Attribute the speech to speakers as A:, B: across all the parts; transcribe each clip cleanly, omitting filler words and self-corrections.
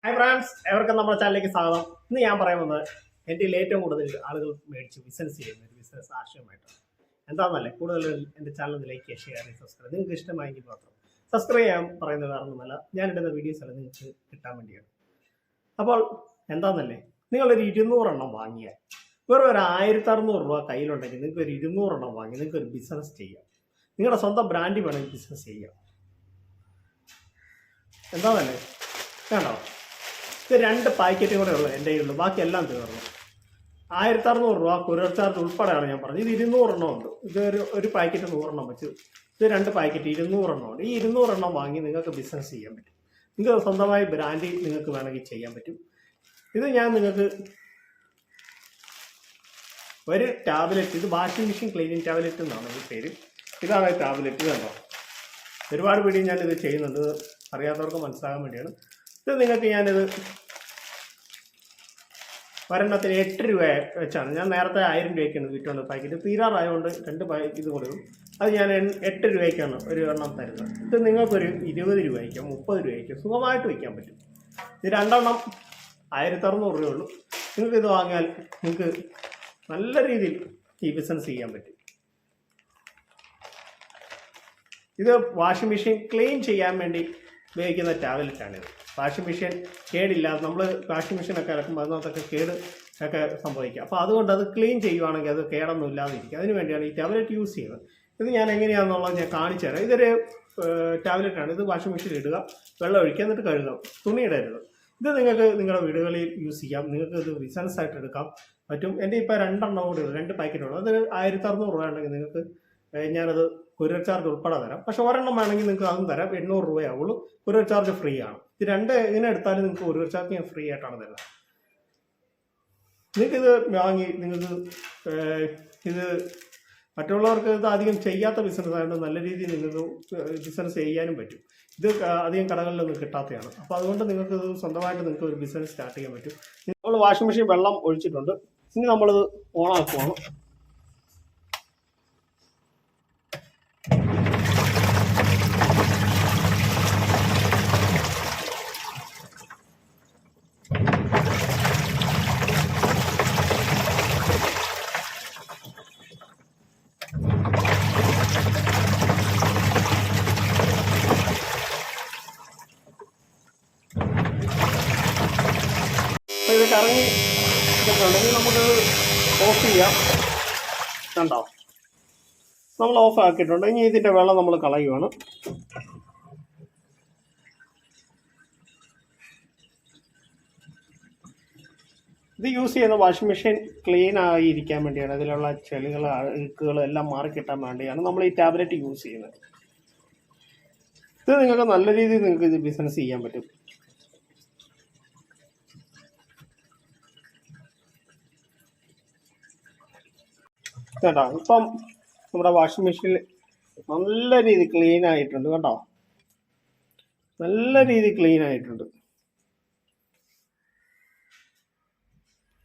A: Hi friends, എവർക്കും നമ്മുടെ ചാനലിലേക്ക് സ്വാഗതം. ഇന്ന് ഞാൻ പറയുന്നത് എൻ്റെ കയ്യിൽ ഏറ്റവും കൂടുതൽ ആളുകൾ മേടിച്ച് ബിസിനസ് ചെയ്യുന്ന ഒരു ബിസിനസ് ആശയമായിട്ടാണ്. എന്താണെന്നല്ലേ, കൂടുതൽ എൻ്റെ ചാനൽ ലൈക്ക്, ഷെയർ, സബ്സ്ക്രൈബ്. നിങ്ങൾക്ക് ഇഷ്ടമായെങ്കിൽ മാത്രം സബ്സ്ക്രൈബ് ചെയ്യാൻ പറയുന്നത് കാരണമല്ല, ഞാനിടുന്ന വീഡിയോസ് എല്ലാം നിങ്ങൾക്ക് കിട്ടാൻ വേണ്ടിയാണ്. അപ്പോൾ എന്താണെന്നല്ലേ, നിങ്ങളൊരു 200 എണ്ണം വാങ്ങിയാൽ വെറും ഒരു 1600 രൂപ കയ്യിലുണ്ടെങ്കിൽ നിങ്ങൾക്ക് ഒരു 200 എണ്ണം വാങ്ങി നിങ്ങൾക്ക് ഒരു ബിസിനസ് ചെയ്യാം. നിങ്ങളുടെ സ്വന്തം ബ്രാൻഡിൽ വേണമെങ്കിൽ ബിസിനസ് ചെയ്യാം. എന്താണെന്നല്ലേ, വേണ്ടോ? ഇത് 2 പാക്കറ്റും കൂടെ ഉള്ളൂ എൻ്റെ കയ്യിലുള്ളൂ, ബാക്കി എല്ലാം തീർന്നു. 1600 രൂപ കൊറിയർ ചാർജ് ഉൾപ്പെടെയാണ് ഞാൻ പറഞ്ഞത്. ഇത് 200 എണ്ണം ഉണ്ട്. ഇത് ഒരു പാക്കറ്റ് 100 എണ്ണം വെച്ച് ഇത് 2 പാക്കറ്റ് 200 എണ്ണം ഉണ്ട്. ഈ 200 എണ്ണം വാങ്ങി നിങ്ങൾക്ക് ബിസിനസ് ചെയ്യാൻ പറ്റും. നിങ്ങൾക്ക് സ്വന്തമായി ബ്രാൻഡിൽ നിങ്ങൾക്ക് വേണമെങ്കിൽ ചെയ്യാൻ പറ്റും. ഇത് ഞാൻ നിങ്ങൾക്ക് ഒരു ടാബ്ലറ്റ്, ഇത് വാഷിംഗ് മെഷീൻ ക്ലീനിങ് ടാബ്ലറ്റ് എന്നാണ് ഈ പേര്. ഇതാണ് ഈ ടാബ്ലറ്റ്. കണ്ടോ, ഒരുപാട് വീഡിയോ ഞാനിത് ചെയ്യുന്നുണ്ട്, അറിയാത്തവർക്ക് മനസ്സിലാകാൻ വേണ്ടിയാണ്. ഇത് നിങ്ങൾക്ക് ഞാനിത് ഒരെണ്ണത്തിന് 8 രൂപ വെച്ചാണ്. ഞാൻ നേരത്തെ 1000 രൂപയ്ക്കാണ് വിറ്റുകൊണ്ട് പാക്കറ്റ് തീരാറായതുകൊണ്ട് 2 ഇത് കൊടുക്കും. അത് ഞാൻ 8 രൂപയ്ക്കാണ് ഒരു എണ്ണം തരുന്നത്. ഇത് നിങ്ങൾക്കൊരു 20 രൂപയ്ക്കോ 30 രൂപയ്ക്കോ സുഖമായിട്ട് വയ്ക്കാൻ പറ്റും. ഇത് 2 എണ്ണം 1600 രൂപയുള്ളൂ. നിങ്ങൾക്ക് ഇത് വാങ്ങിയാൽ നിങ്ങൾക്ക് നല്ല രീതിയിൽ ഈ ബിസിനസ് ചെയ്യാൻ പറ്റും. ഇത് വാഷിംഗ് മെഷീൻ ക്ലീൻ ചെയ്യാൻ വേണ്ടി ഉപയോഗിക്കുന്ന ടാബ്ലറ്റാണിത്. വാഷിംഗ് മെഷീൻ കേടില്ലാതെ, നമ്മൾ വാഷിംഗ് മെഷീനൊക്കെ ഇറക്കുമ്പോൾ അതിനകത്തൊക്കെ കേട് ഒക്കെ സംഭവിക്കുക. അപ്പോൾ അതുകൊണ്ട് അത് ക്ലീൻ ചെയ്യുവാണെങ്കിൽ അത് കേടൊന്നും ഇല്ലാതെ ഇരിക്കും. അതിന് വേണ്ടിയാണ് ഈ ടാബ്ലറ്റ് യൂസ് ചെയ്യുന്നത്. ഇത് ഞാൻ എങ്ങനെയാണെന്നുള്ളത് ഞാൻ കാണിച്ചു തരാം. ഇതൊരു ടാബ്ലറ്റാണ്. ഇത് വാഷിംഗ് മെഷീനിൽ ഇടുക, വെള്ളം ഒഴിക്കുക, എന്നിട്ട് കഴുകാം. തുണി ഇടരുത്. ഇത് നിങ്ങൾക്ക് നിങ്ങളുടെ വീടുകളിൽ യൂസ് ചെയ്യാം. നിങ്ങൾക്ക് ഇത് ബിസിനസ് ആയിട്ട് എടുക്കാൻ പറ്റും. എൻ്റെ ഇപ്പോൾ 2 എണ്ണം കൂടി 2 പാക്കറ്റുള്ളൂ. അത് 1600 രൂപ ഉണ്ടെങ്കിൽ നിങ്ങൾക്ക് ഞാനത് കൊറിയർ ചാർജ് ഉൾപ്പെടെ തരാം. പക്ഷെ ഒരെണ്ണം വേണമെങ്കിൽ നിങ്ങൾക്ക് അതും തരാം. 800 രൂപയാവുള്ളൂ. കൊറിയർ ചാർജ് ഫ്രീ ആണ്. ഇത് 2 ഇങ്ങനെ എടുത്താലും നിങ്ങൾക്ക് കൊറിയർ ചാർജ് ഞാൻ ഫ്രീ ആയിട്ടാണ് തരുന്നത്. നിങ്ങൾക്കിത് വാങ്ങി നിങ്ങൾക്ക് ഇത് മറ്റുള്ളവർക്ക് ഇത് അധികം ചെയ്യാത്ത ബിസിനസ് ആയതുകൊണ്ട് നല്ല രീതിയിൽ നിങ്ങൾക്ക് ബിസിനസ് ചെയ്യാനും പറ്റും. ഇത് അധികം കടകളിലൊന്നും കിട്ടാത്തതാണ്. അപ്പോൾ അതുകൊണ്ട് നിങ്ങൾക്ക് ഇത് സ്വന്തമായിട്ട് നിങ്ങൾക്ക് ഒരു ബിസിനസ് സ്റ്റാർട്ട് ചെയ്യാൻ പറ്റും. നമ്മൾ വാഷിംഗ് മെഷീൻ വെള്ളം ഒഴിച്ചിട്ടുണ്ട്. ഇനി നമ്മളിത് ഓണാക്കുവാണ്. അപ്പോൾ ഇത് കറങ്ങി ഇട്ടിട്ടുണ്ടെങ്കിൽ നമുക്ക് ഓഫ് ചെയ്യാം. കണ്ടോ, നമ്മൾ ഓഫ് ആക്കിയിട്ടുണ്ട്. ഇനി ഇതിൻ്റെ വെള്ളം നമ്മൾ കളയുവാണ്. ഇത് യൂസ് ചെയ്യുന്ന വാഷിംഗ് മെഷീൻ ക്ലീൻ ആയിരിക്കാൻ വേണ്ടിയാണ്. ഇതിലുള്ള ചെളികൾ, അഴുക്കുകൾ എല്ലാം മാറിക്കിട്ടാൻ വേണ്ടിയാണ് നമ്മൾ ഈ ടാബ്ലറ്റ് യൂസ് ചെയ്യുന്നത്. ഇത് നിങ്ങൾക്ക് നല്ല രീതിയിൽ നിങ്ങൾക്ക് ഇത് ബിസിനസ് ചെയ്യാൻ പറ്റും. കേട്ടോ, ഇപ്പം നമ്മുടെ വാഷിംഗ് മെഷീനിൽ നല്ല രീതിയിൽ ക്ലീൻ ആയിട്ടുണ്ട്. കേട്ടോ, നല്ല രീതിയിൽ ക്ലീൻ ആയിട്ടുണ്ട്.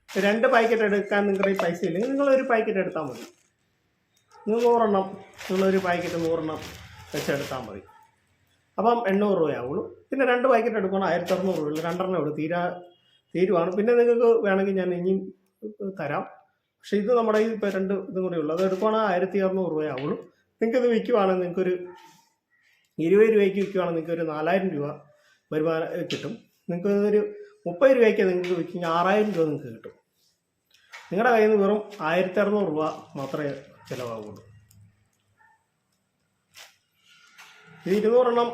A: 2 പാക്കറ്റ് എടുക്കാൻ നിങ്ങളുടെ ഈ പൈസ ഇല്ലെങ്കിൽ നിങ്ങളൊരു പാക്കറ്റ് എടുത്താൽ മതി. നിങ്ങൾ 100 എണ്ണം, നിങ്ങളൊരു പാക്കറ്റ് 100 എണ്ണം വെച്ചെടുത്താൽ മതി. അപ്പം 800 രൂപയാവുള്ളൂ. പിന്നെ 2 പാക്കറ്റ് എടുക്കണം, 1600 രൂപ. 2 എണ്ണം ഇവിടെ തീരുവാണ്. പിന്നെ നിങ്ങൾക്ക് വേണമെങ്കിൽ ഞാൻ ഇനിയും തരാം. പക്ഷെ ഇത് നമ്മുടെ ഇപ്പോൾ 2 ഇതും കൂടി ഉള്ളൂ. അത് എടുക്കുകയാണെങ്കിൽ 1600 രൂപയാവുള്ളൂ. നിങ്ങൾക്കിത് വിൽക്കുവാണെങ്കിൽ നിങ്ങൾക്കൊരു 20 രൂപയ്ക്ക് വിൽക്കുവാണെങ്കിൽ നിങ്ങൾക്കൊരു 4000 രൂപ വരുമാനം കിട്ടും. നിങ്ങൾക്കൊരു 30 രൂപയ്ക്ക് നിങ്ങൾക്ക് വിൽക്കുമെങ്കിൽ 6000 രൂപ നിങ്ങൾക്ക് കിട്ടും. നിങ്ങളുടെ കയ്യിൽ നിന്ന് വെറും 1600 രൂപ മാത്രമേ ചിലവാകുള്ളൂ. ഇത് 200 എണ്ണം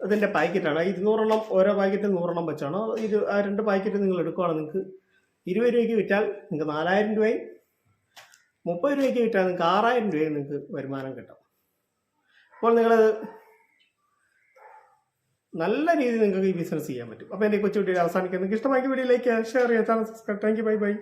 A: ഇതിൻ്റെ പാക്കറ്റാണ്. 200 എണ്ണം ഓരോ പാക്കറ്റ് 100 എണ്ണം വെച്ചാണ്. ഇത് 2 പാക്കറ്റ് നിങ്ങൾ എടുക്കുകയാണെങ്കിൽ നിങ്ങൾക്ക് 20 രൂപയ്ക്ക് വിറ്റാൽ നിങ്ങൾക്ക് 4000 രൂപയും, 30 രൂപയ്ക്ക് വിറ്റാൽ നിങ്ങൾക്ക് 6000 രൂപയും നിങ്ങൾക്ക് വരുമാനം കിട്ടും. അപ്പോൾ നിങ്ങളത് നല്ല രീതിയിൽ നിങ്ങൾക്ക് ഈ ബിസിനസ് ചെയ്യാൻ പറ്റും. അപ്പോൾ എൻ്റെ കൊച്ചു വീഡിയോ അവസാനിക്കുന്നത്. നിങ്ങൾക്ക് ഇഷ്ടമായി വീഡിയോയിലേക്ക് ഷെയർ ചെയ്യാൻ channel subscribe. Thank you, bye bye.